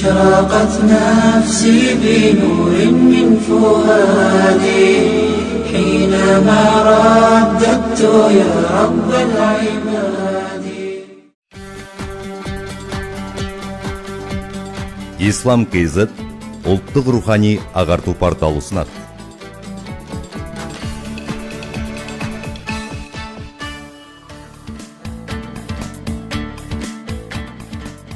أشرقت نفسي بنور من فؤادي حينما رددت يا رب العباد. Ислам KZ ұлттық рухани ағарту порталы ұсынады.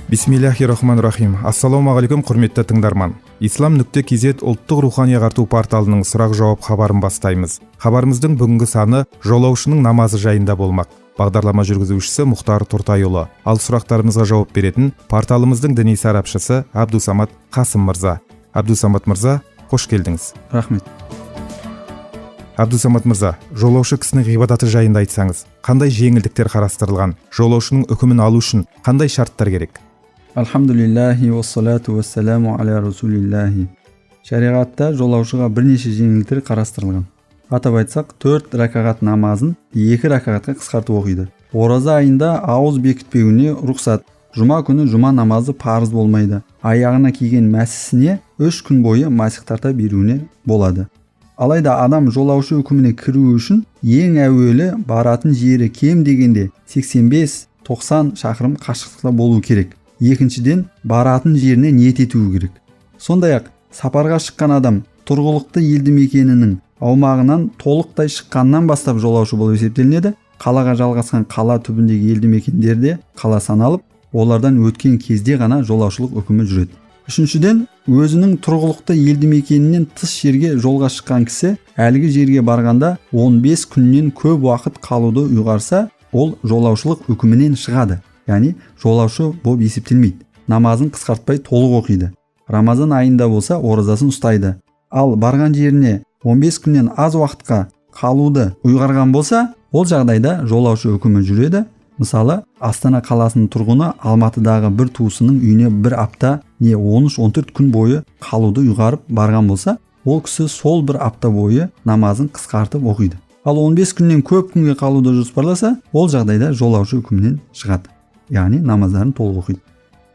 Бисмиллахир-рахманир-рахим. Ассаламуалейкум, құрметті тыңдарман. Ислам.kz ұлттық рухани ағарту порталының сұрақ-жауап хабарын бастаймыз. Хабарымыздың бүгінгі саны жолаушының намазы жайында болмақ. Бағдарлама жүргізушісі Мұхтар Тұртайұлы. Ал сұрақтарымызға жауап беретін порталымыздың діни сарапшысы Абдусамат Қасым мырза. Абдусамат мырза, қош келдіңіз. Рахмет. Абдусамат мырза, жолаушы кісінің ғибадаты жайында айтсаңыз, қандай жеңілдіктер қарастырылған? Жолаушының үкімін алу үшін қандай шарттар керек? Алхамдулиллахи уассалату уассаламу аля расулиллахи. Шариғатта жолаушыға бірнеше жеңілдіктер қарастырылған. Атап айтсақ, 4 ракағат намазын 2 ракағатқа қысқартып оқиды. Ораза айында ауыз бекітпеуіне рұқсат. Жұма күні жұма намазы парыз болмайды. Аяғына киген мәсісіне 3 күн бойы масих тарта беруіне болады. Алайда адам жолаушы үкіміне кіру үшін ең әуелі баратын жері кем дегенде 85-90 шақырым қашықтықта болу керек. Екіншіден, баратын жеріне ниет етуі керек. Сондай-ақ, сапарға шыққан адам тұрғылықты елді мекенінің аумағынан толықтай шыққаннан бастап жолаушы болып есептелінеді. Қалаға жалғасқан қала түбіндегі елді мекендерде қала саналып, олардан өткен кезде ғана жолаушылық үкімі жүреді. Үшіншіден, өзінің тұрғылықты елді мекенінен тыс жерге жолға шыққан кісі әлгі жерге барғанда 15 күннен көп уақыт қалуды ұйғарса, ол жолаушылық үкімінен шығады. Яғни жолаушы болып есептелмейді. Намазын қысқартпай толық оқиды. Рамазан айында болса оразасын ұстайды. Ал барған жеріне 15 күннен аз уақытқа қалуды ұйғарған болса, ол жағдайда жолаушы үкімі жүреді. Мысалы, Астана қаласының тұрғыны Алматыдағы бір туысының үйіне бір апта не 13-14 күн бойы қалуды ұйғарып барған болса, ол кісі сол бір апта бойы намазын қысқартып оқиды. Ал 15 күннен көп күнге қалуды жоспарласа, ол жағдайда жолаушы үкімінен шығады. Яғни намаздарын толық оқиды.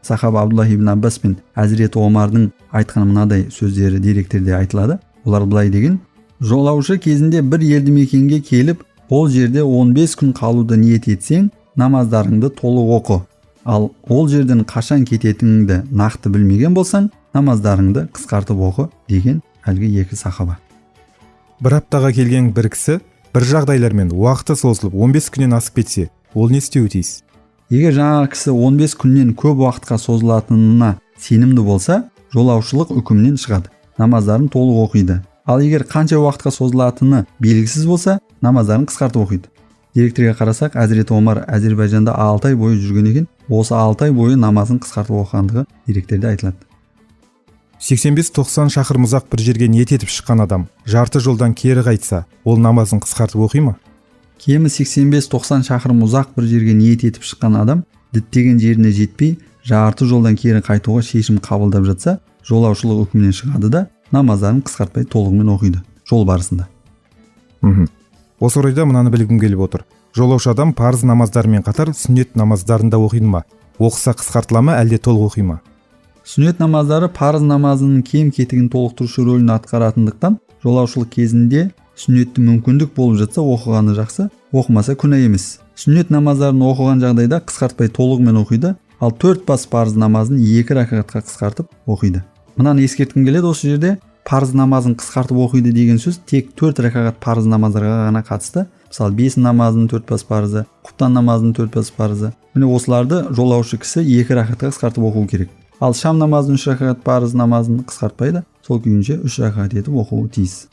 Сахаба Абдуллах ибн Аббас пен Әзіреті Омардың айтқан мынадай сөздері деректерде айтылады. Олар былай деген: жолаушы кезінде бір елді мекенге келіп, ол жерде 15 күн қалуды ниет етсең, намаздарыңды толық оқы. Ал ол жерден қашан кететініңді нақты білмеген болсаң, намаздарыңды қысқартып оқы деген әлгі екі сахаба. Бір аптаға келген бір кісі бір жағдайлармен уақыты созылып 15 күннен асып кетсе, ол не істеуі тиіс? Егер жаңағы кісі 15 күннен көп уақытқа созылатынына сенімді болса, жолаушылық үкімінен шығады. Намаздарын толық оқиды. Ал егер қанша уақытқа созылатыны белгісіз болса, намаздарын қысқартып оқиды. Деректерге қарасақ, Әзіреті Омар Әзербайжанда 6 ай бойы жүрген екен, осы 6 ай бойы намазын қысқартып оқығандығы деректерде айтылады. 85-90 шақырым ұзақ бір жерге ниет етіп шыққан адам жарты жолдан кері қайтса, ол намазын қысқартып оқи ма? Кемі 85-90 шақырым ұзақ бір жерге ниет етіп шыққан адам діттеген жеріне жетпей, жарты жолдан кері қайтуға шешім қабылдап жатса, жолаушылық үкімінен шығады да намаздарын қысқартпай толығымен оқиды жол барысында. Осы орайда мынаны білгім келіп отыр. Жолаушы адам парыз намаздарымен қатар сүннет намаздарын да оқиды ма? Оқыса қысқартыла ма, әлде толық оқи ма? Сүннет намаздары парыз намазының кем-кетігін толықтырушы рөлін атқаратындықтан, жолаушылық кезінде сүннетті мүмкіндік болып жатса оқығаны жақсы, оқымаса күнә емес. Сүннет намаздарын оқыған жағдайда қысқартпай толығымен оқиды, ал 4 бас парыз намазын 2 ракағатқа қысқартып оқиды. Мынаны ескерткім келеді, осы жерде парыз намазын қысқартып оқиды деген сөз тек 4 ракағат парыз намаздарға ғана қатысты. Мысалы, 5 намазының 4 бас парызы, құптан намазының 4 бас парызы. Міне осыларды жолаушы кісі 2 ракағатқа қысқартып оқу керек. Ал шам намазының 3 ракағат парыз намазын қысқартпайды, сол күйінше 3 ракағат етіп оқуы тиіс.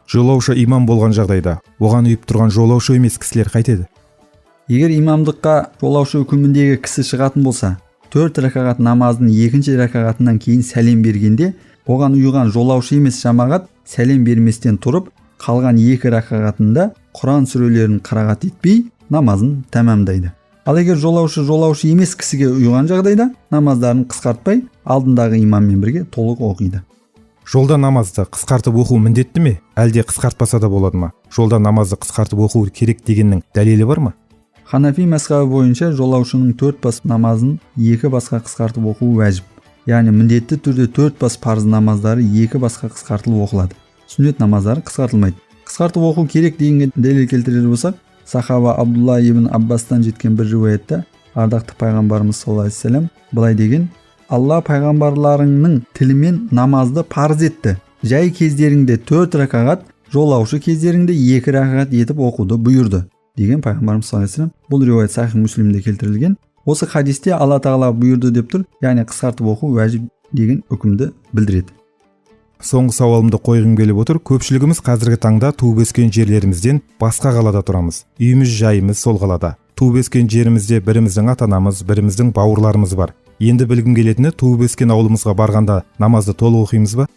Жолаушы имам болған жағдайда, оған үйіп тұрған жолаушы емес кісілер қайтеді? Егер имамдыққа жолаушы үкіміндегі кісі шығатын болса, 4 ракағат намаздың 2-ші ракағатынан кейін сәлем бергенде, оған ұйыған жолаушы емес жамағат сәлем берместен тұрып, қалған 2 ракағатында Құран сүрелерін қырағат етпей, намазын тәмамдайды. Ал егер жолаушы емес кісіге ұйыған жағдайда, намаздарын қысқартпай, алдындағы имаммен бірге толық оқиды. Жолда намазды қысқартып оқу міндетті ме? Әлде қысқартпаса да болады ма? Жолда намазды қысқартып оқу керек дегеннің дәлелі бар ма? Ханафи мазхабы бойынша жолаушының 4 бас намазын 2 басқа қысқартып оқуы уәжіп. яғни міндетті түрде 4 бас парыз намаздары 2 басқа қысқартылып оқылады. Сүннет намаздары қысқартылмайды. Қысқартып оқу керек дегенге дәлел келтірер болсақ, сахаба Абдулла ибн Аббастан жеткен бір риуаятта ардақты пайғамбарымыз саллаллаху алейхи вассалам былай деген: Алла пайғамбарларыңның тілімен намазды парыз етті. Жай кездеріңде 4 ракағат, жолаушы кездеріңде 2 ракағат етіп оқуды бұйырды деген пайғамбарымыз саллаллаху алейхи вассалам. Бұл риуаят Сахих Муслимде келтірілген. Осы хадисте Алла тағала бұйырды деп тұр, яғни қысқартып оқу уәжіп деген үкімді білдіреді. Соңғы сауалымды қойғым келіп отыр. Көпшілігіміз қазіргі таңда туып өскен жерлерімізден басқа қалада тұрамыз. Үйіміз, жайымыз сол қалада. Туып өскен жерімізде біріміздің ата-анамыз, біріміздің бауырларымыз бар. Енді білгім келетіні, туып өскен ауылымызға барғанда намазды толық оқимыз ба?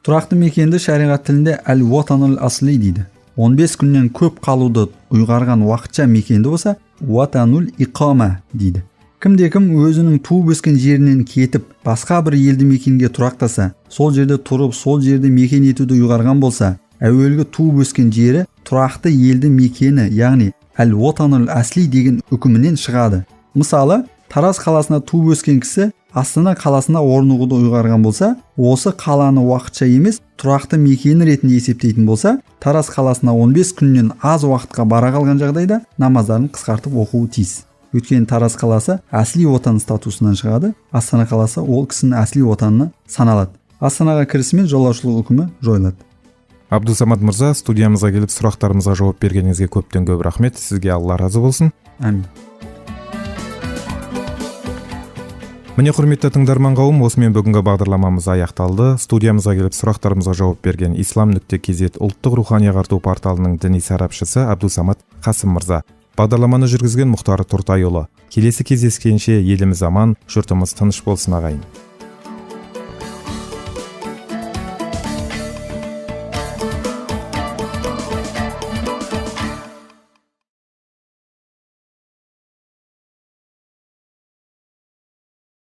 Тұрақты мекенді шариғат тілінде әл-ватанул асли дейді. 15 күннен көп қалуды ұйғарған уақытша мекенді болса, ватанул иқама дейді. Кімде-кім өзінің туып өскен жерінен кетіп, басқа бір елді мекенге тұрақтаса, сол жерде тұрып, сол жерде мекен етуді ұйғарған болса, әуелгі туып өскен жері тұрақты елді мекені, яғни әл-ватанул асли деген үкімінен шығады. Мысалы, Тараз қаласына туып өскен кісі Астана қаласына орнығуды ұйғарған болса, осы қаланы уақытша емес, тұрақты мекені ретінде есептейтін болса, Тараз қаласына 15 күннен аз уақытқа бара қалған жағдайда намаздарын қысқартып оқуы тиіс. Өйткені Тараз қаласы әсли отан статусынан шығады, Астана қаласы ол кісінің әсли отанына саналады. Астанаға кірісімен жолаушылық үкімі жойылады. Абдусамат мырза, студиямызға келіп сұрақтарымызға жауап бергеніңізге көптен көп рахмет. Сізге Алла разы болсын. Әмин. Міне құрметті тыңдарман қауым, осымен бүгінгі бағдарламамыз аяқталды. Студиямызға келіп сұрақтарымызға жауап берген islam.kz ұлттық рухани ағарту порталының діни сарапшысы Абдусамат Қасым мырза. Бағдарламаны жүргізген Мұхтар Тұртайұлы. Келесі кездескенше еліміз аман, жұртымыз тыныш болсын ағайын.